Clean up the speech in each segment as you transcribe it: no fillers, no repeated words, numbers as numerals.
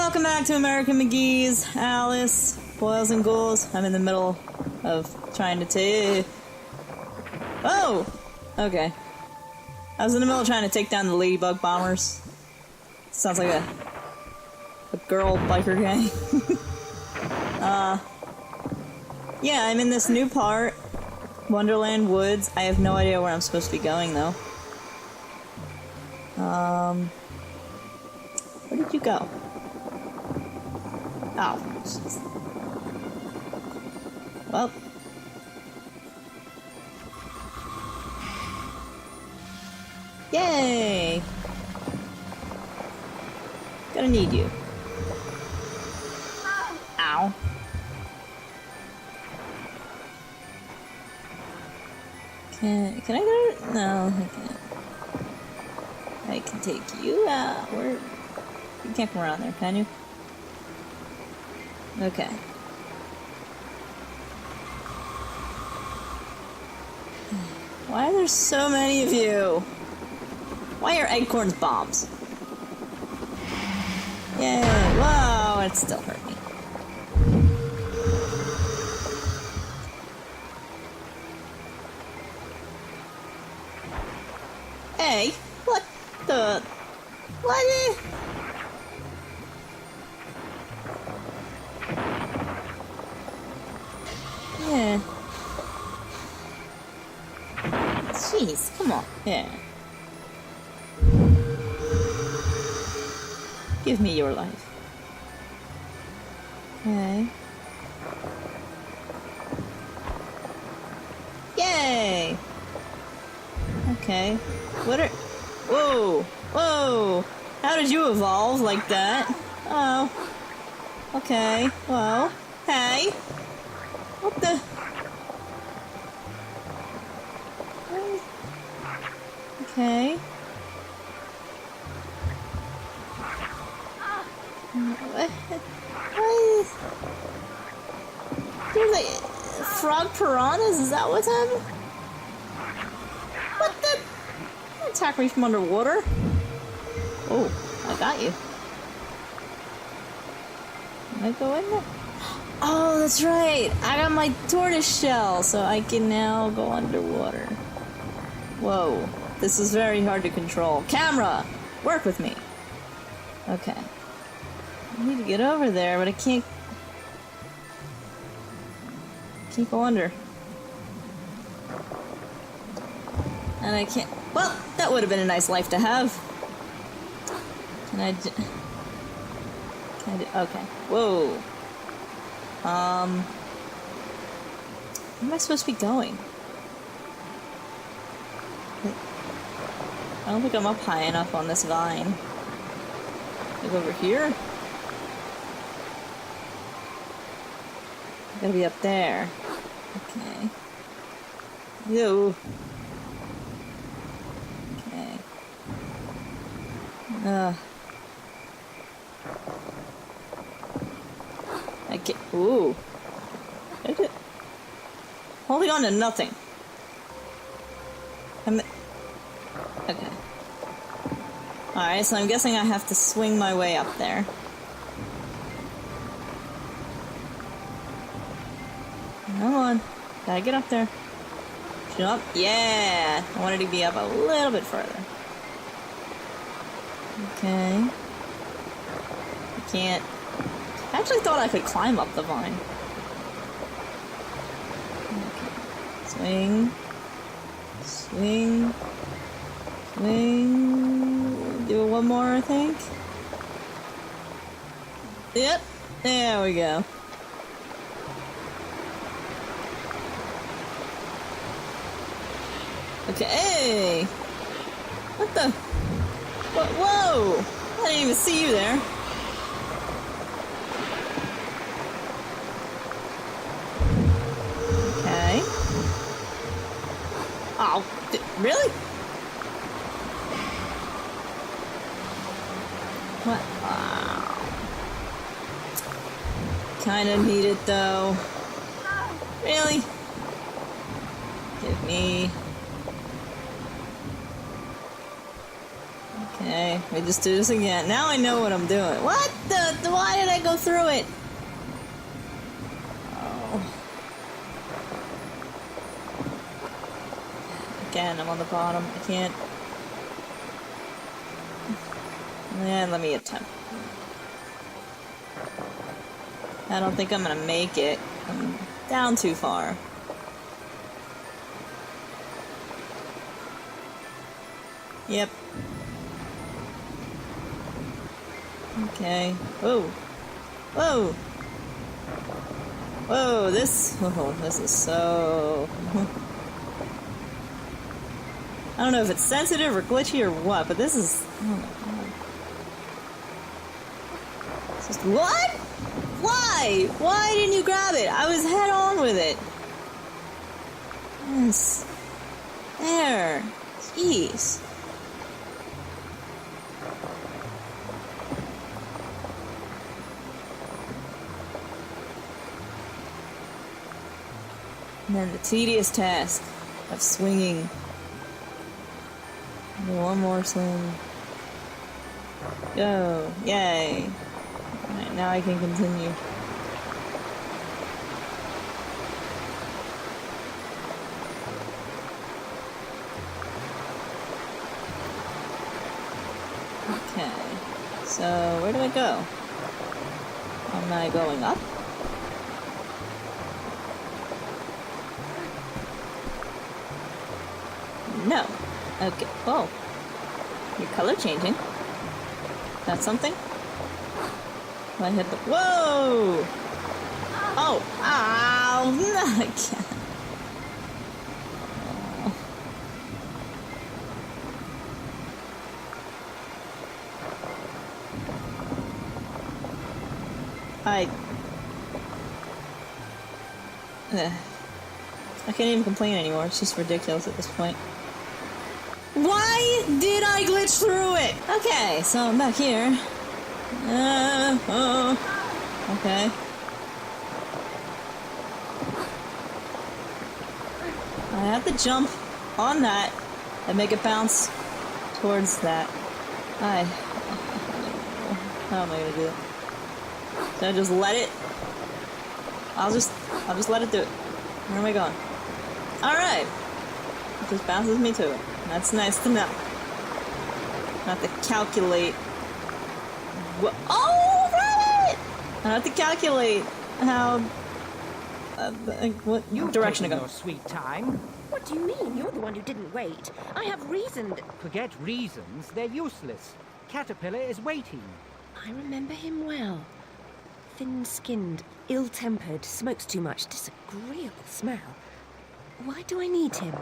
Welcome back to American McGee's Alice, Boils and Ghouls. I'm in the middle of trying to take... Oh! Okay. I was in the middle of trying to take down the Ladybug Bombers. Sounds like a girl biker gang. Yeah, I'm in this new part. Wonderland Woods. I have no idea where I'm supposed to be going, though. Where did you go? Oh. Jeez. Well. Yay! Gonna need you. Ow. Can I go? No, I can't. I can take you out. Where? You can't come around there, can you? Okay. Why are there so many of you? Why are acorns bombs? Yay! Whoa! It still hurt me. Hey! What the? What? Yeah. Jeez, come on. Yeah. Give me your life. Okay. Yay! Okay. What are... Whoa! Whoa! How did you evolve like that? Oh. Okay. Well. Hey! What the... Okay. What? There's like frog piranhas? Is that what's happening? What the? Don't attack me from underwater. Oh, I got you. Can I go in there? Oh, that's right. I got my tortoise shell, so I can now go underwater. Whoa. This is very hard to control. Camera! Work with me. Okay. I need to get over there, but I can't go under. And I can't... Well, that would have been a nice life to have. Can I do... Okay. Whoa. Where am I supposed to be going? I don't think I'm up high enough on this vine. Like over here? I gotta be up there. Okay. Yo. Okay. I can't. Ooh. Holding on to nothing. Okay. Alright, so I'm guessing I have to swing my way up there. Come on. Gotta get up there. Jump. Yeah! I wanted to be up a little bit further. Okay. I can't... I actually thought I could climb up the vine. Okay. Swing. Swing. Swing. Do one more, I think. Yep. There we go. Okay. Hey! What the? What? Whoa! I didn't even see you there. Okay. Oh, really? What? Wow. Kinda need it though. Really? Give me. Okay. Okay, we just do this again. Now I know what I'm doing. What the? Why did I go through it? Oh. Again, I'm on the bottom. I can't. And let me attempt. I don't think I'm gonna make it. I'm down too far. Yep. Okay. Whoa. Whoa. Whoa, this is so... I don't know if it's sensitive or glitchy or what, but this is... Oh my god. It's just... What? Why? Why didn't you grab it? I was head on with it. Yes. There. Jeez. And then the tedious task of swinging. One more swing. Go. Yay. Alright, now I can continue. Okay. So, where do I go? Am I going up? No. Okay. Oh. Your color changing. That's something? I hit the... Whoa! Oh! Ow! Not again. I can't even complain anymore. It's just ridiculous at this point. Why did I glitch through it? Okay, so I'm back here. Okay. I have to jump on that and make it bounce towards that. How am I gonna do it? Should I just let it? I'll just let it do it. Where am I going? Alright. It just bounces me to it. That's nice to know. Not to calculate. Oh, right! I have to calculate how. What direction to go. Your sweet time. What do you mean? You're the one who didn't wait. I have reasoned. Forget reasons. They're useless. Caterpillar is waiting. I remember him well. Thin-skinned, ill-tempered, smokes too much, disagreeable smell. Why do I need him?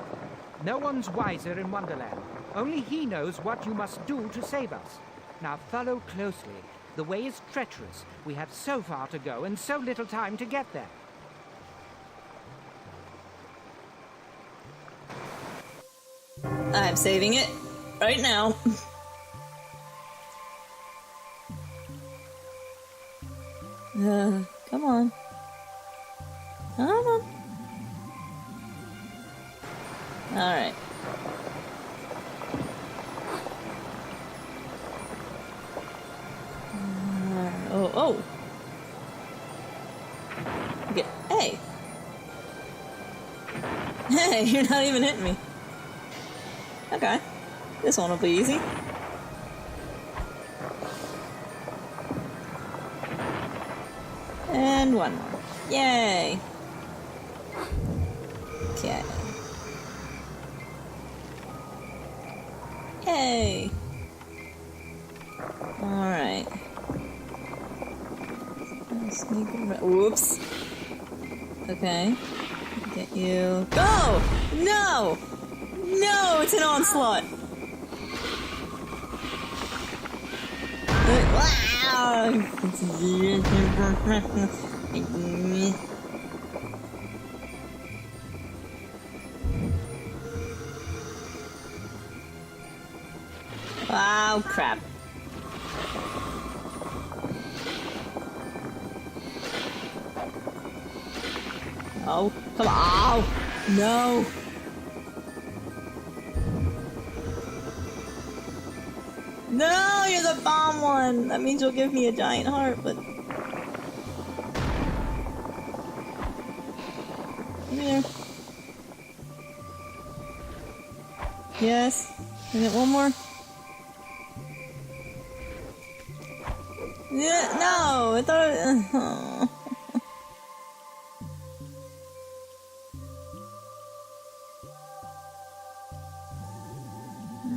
No one's wiser in Wonderland. Only he knows what you must do to save us. Now follow closely. The way is treacherous. We have so far to go and so little time to get there. I'm saving it right now. Come on. Come on. Alright. Oh. Okay. Hey. Hey, you're not even hitting me. Okay. This one will be easy. And one more. Yay! Okay. Yay! Alright. Whoops. Okay. Get you. Go! No! No! It's an onslaught! Wow! Wow, crap. Oh, come on! No! No! No, you're the bomb one! That means you'll give me a giant heart, but... Come here. Yes. And then one more. Yeah, no! I thought it... Oh.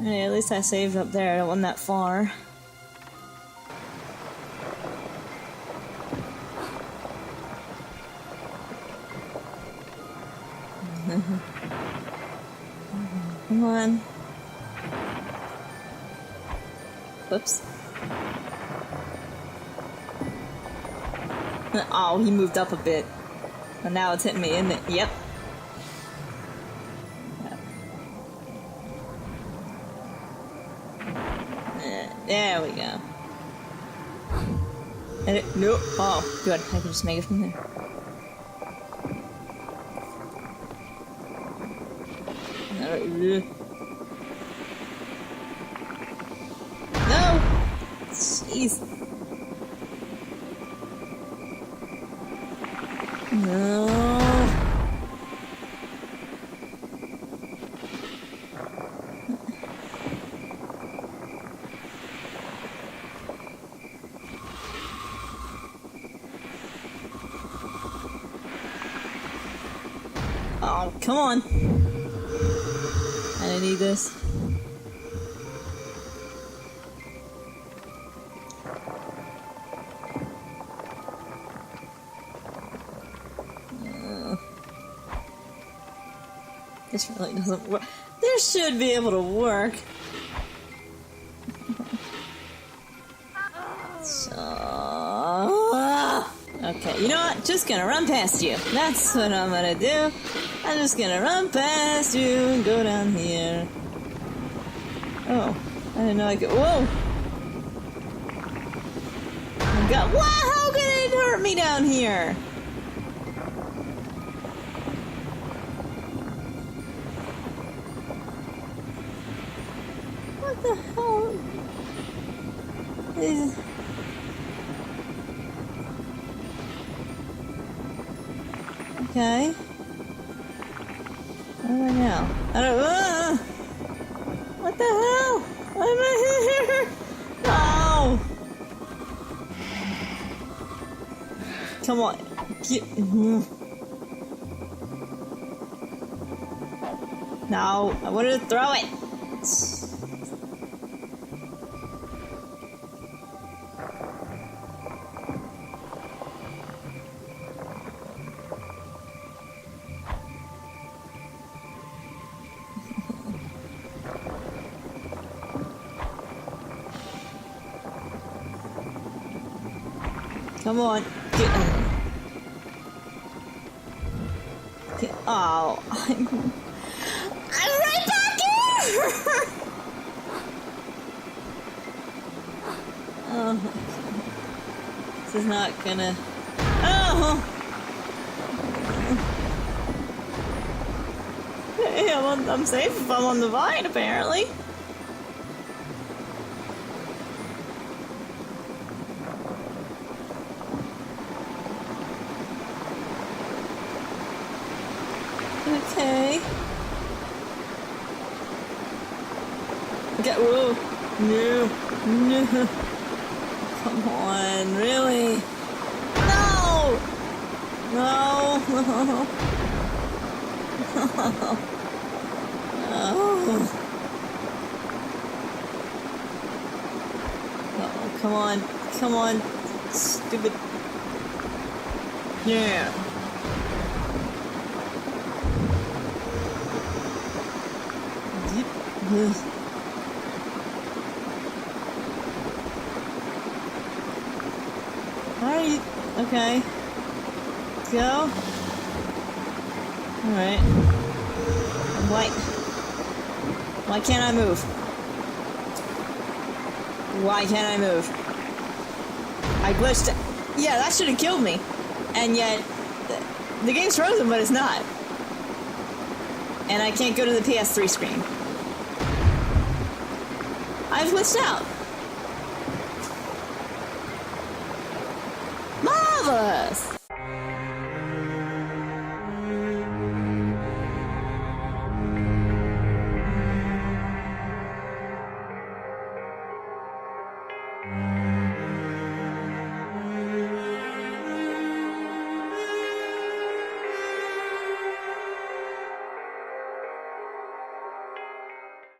Hey, at least I saved up there. I wasn't that far. Come on. Whoops. Oh, he moved up a bit. And now it's hitting me, isn't it? Yep. There we go. And it, nope. Oh, good. I can just make it from there. No! Jeez. No. Oh, come on. I need this. This really doesn't work. This should be able to work. Okay, you know what? Just gonna run past you. That's what I'm gonna do. I'm just gonna run past you and go down here. Oh, I didn't know I could. Whoa! Oh God! Wow! How could it hurt me down here? What the hell? Okay. What do I now? I don't. What the hell? Why am I here? No! Come on. No, I wanted to throw it. Come on. Get, oh, I'm right back here! Oh, this is not gonna... Oh! Hey, I'm safe if I'm on the vine, apparently. Okay. Get whoa. No. No. Come on, really? No! No. No. Oh, come on. Come on. Stupid. Yeah. Alright, okay. Let's go. Alright. Why can't I move? Why can't I move? I glitched it. Yeah, that should have killed me. And yet, the game's frozen, but it's not. And I can't go to the PS3 screen. I've glitched out. us.